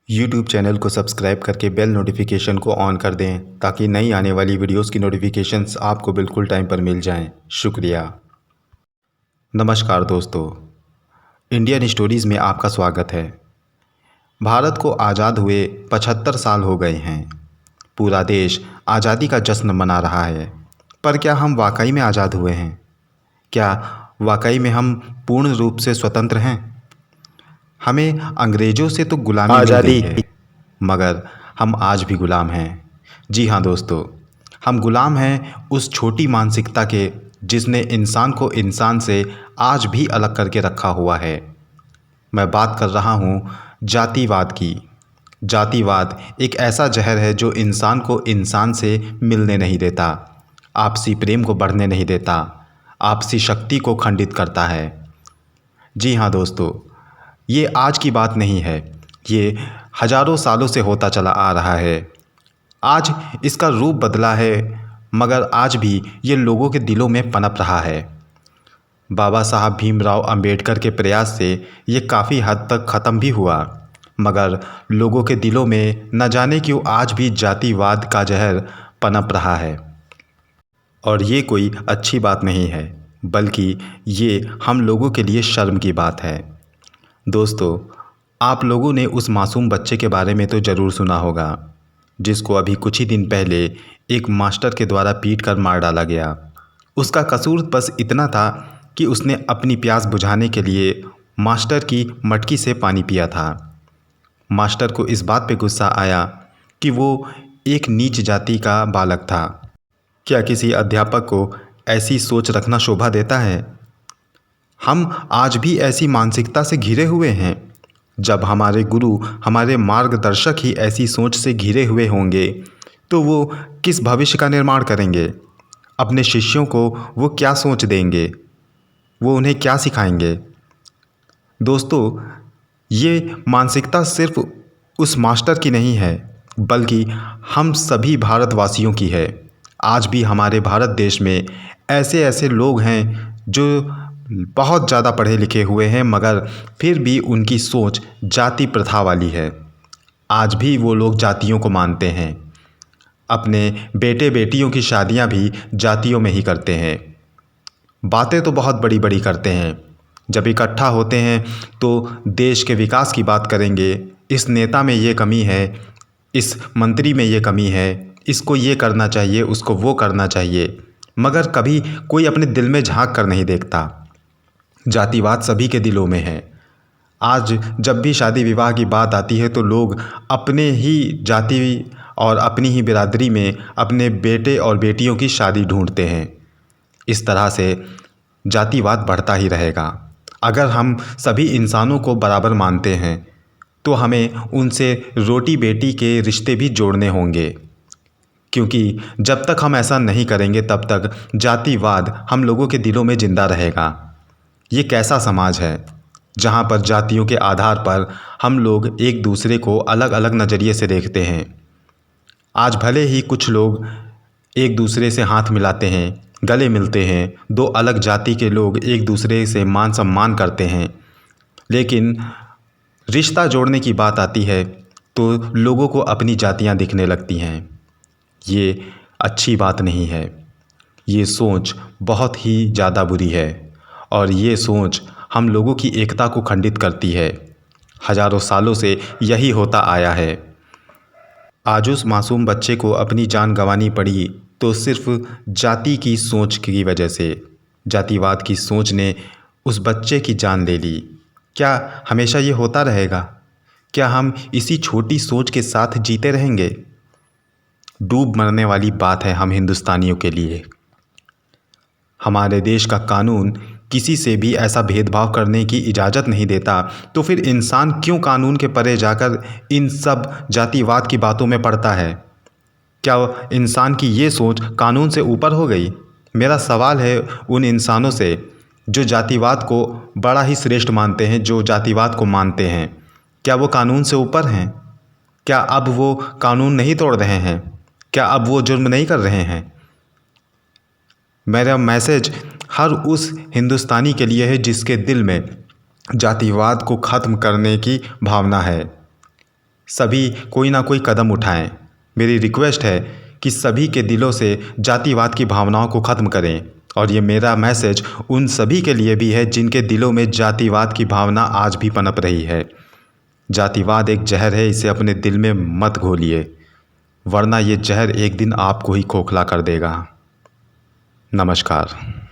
YouTube channel को subscribe करके bell notification को ऑन कर दें ताकि नई आने वाली वीडियोस की नोटिफिकेशंस आपको बिल्कुल टाइम पर मिल जाएं। शुक्रिया। नमस्कार दोस्तों, इंडियन स्टोरीज़ में आपका स्वागत है। भारत को आज़ाद हुए 75 साल हो गए हैं। पूरा देश आज़ादी का जश्न मना रहा है, पर क्या हम वाकई में आज़ाद हुए हैं? क्या वाकई में हम पूर्ण रूप से स्वतंत्र हैं? हमें अंग्रेज़ों से तो गुलामी मिल गई है, मगर हम आज भी गुलाम हैं। जी हाँ दोस्तों, हम गुलाम हैं उस छोटी मानसिकता के जिसने इंसान को इंसान से आज भी अलग करके रखा हुआ है। मैं बात कर रहा हूँ जातिवाद की। जातिवाद एक ऐसा जहर है जो इंसान को इंसान से मिलने नहीं देता, आपसी प्रेम को बढ़ने नहीं देता, आपसी शक्ति को खंडित करता है। जी हाँ दोस्तों, ये आज की बात नहीं है, ये हजारों सालों से होता चला आ रहा है। आज इसका रूप बदला है, मगर आज भी ये लोगों के दिलों में पनप रहा है। बाबा साहब भीमराव अंबेडकर के प्रयास से ये काफ़ी हद तक ख़त्म भी हुआ, मगर लोगों के दिलों में न जाने क्यों आज भी जातिवाद का जहर पनप रहा है। और ये कोई अच्छी बात नहीं है, बल्कि ये हम लोगों के लिए शर्म की बात है। दोस्तों, आप लोगों ने उस मासूम बच्चे के बारे में तो ज़रूर सुना होगा, जिसको अभी कुछ ही दिन पहले एक मास्टर के द्वारा पीट कर मार डाला गया। उसका कसूर बस इतना था कि उसने अपनी प्यास बुझाने के लिए मास्टर की मटकी से पानी पिया था। मास्टर को इस बात पे गुस्सा आया कि वो एक नीच जाति का बालक था। क्या किसी अध्यापक को ऐसी सोच रखना शोभा देता है? हम आज भी ऐसी मानसिकता से घिरे हुए हैं। जब हमारे गुरु, हमारे मार्गदर्शक ही ऐसी सोच से घिरे हुए होंगे, तो वो किस भविष्य का निर्माण करेंगे? अपने शिष्यों को वो क्या सोच देंगे? वो उन्हें क्या सिखाएंगे? दोस्तों, ये मानसिकता सिर्फ उस मास्टर की नहीं है, बल्कि हम सभी भारतवासियों की है। आज भी हमारे भारत देश में ऐसे ऐसे लोग हैं जो बहुत ज़्यादा पढ़े लिखे हुए हैं, मगर फिर भी उनकी सोच जाति प्रथा वाली है। आज भी वो लोग जातियों को मानते हैं। अपने बेटे बेटियों की शादियां भी जातियों में ही करते हैं। बातें तो बहुत बड़ी बड़ी करते हैं, जब इकट्ठा होते हैं तो देश के विकास की बात करेंगे। इस नेता में ये कमी है, इस मंत्री में ये कमी है, इसको ये करना चाहिए, उसको वो करना चाहिए, मगर कभी कोई अपने दिल में झांक कर नहीं देखता। जातिवाद सभी के दिलों में है। आज जब भी शादी विवाह की बात आती है तो लोग अपने ही जाति और अपनी ही बिरादरी में अपने बेटे और बेटियों की शादी ढूंढते हैं। इस तरह से जातिवाद बढ़ता ही रहेगा। अगर हम सभी इंसानों को बराबर मानते हैं तो हमें उनसे रोटी बेटी के रिश्ते भी जोड़ने होंगे, क्योंकि जब तक हम ऐसा नहीं करेंगे तब तक जातिवाद हम लोगों के दिलों में जिंदा रहेगा। ये कैसा समाज है जहाँ पर जातियों के आधार पर हम लोग एक दूसरे को अलग अलग नज़रिए से देखते हैं। आज भले ही कुछ लोग एक दूसरे से हाथ मिलाते हैं, गले मिलते हैं, दो अलग जाति के लोग एक दूसरे से मान सम्मान करते हैं, लेकिन रिश्ता जोड़ने की बात आती है तो लोगों को अपनी जातियां दिखने लगती हैं। ये अच्छी बात नहीं है। ये सोच बहुत ही ज़्यादा बुरी है और ये सोच हम लोगों की एकता को खंडित करती है। हजारों सालों से यही होता आया है। आज उस मासूम बच्चे को अपनी जान गंवानी पड़ी तो सिर्फ जाति की सोच की वजह से। जातिवाद की सोच ने उस बच्चे की जान ले ली। क्या हमेशा ये होता रहेगा? क्या हम इसी छोटी सोच के साथ जीते रहेंगे? डूब मरने वाली बात है हम हिंदुस्तानियों के लिए। हमारे देश का कानून किसी से भी ऐसा भेदभाव करने की इजाज़त नहीं देता, तो फिर इंसान क्यों कानून के परे जाकर इन सब जातिवाद की बातों में पड़ता है? क्या इंसान की ये सोच कानून से ऊपर हो गई? मेरा सवाल है उन इंसानों से जो जातिवाद को बड़ा ही श्रेष्ठ मानते हैं, जो जातिवाद को मानते हैं। क्या वो कानून से ऊपर हैं? क्या अब वो कानून नहीं तोड़ रहे हैं? क्या अब वो जुर्म नहीं कर रहे हैं? मेरा मैसेज हर उस हिंदुस्तानी के लिए है जिसके दिल में जातिवाद को ख़त्म करने की भावना है। सभी कोई ना कोई कदम उठाएं। मेरी रिक्वेस्ट है कि सभी के दिलों से जातिवाद की भावनाओं को ख़त्म करें। और ये मेरा मैसेज उन सभी के लिए भी है जिनके दिलों में जातिवाद की भावना आज भी पनप रही है। जातिवाद एक जहर है, इसे अपने दिल में मत घोलिए, वरना ये जहर एक दिन आपको ही खोखला कर देगा। नमस्कार।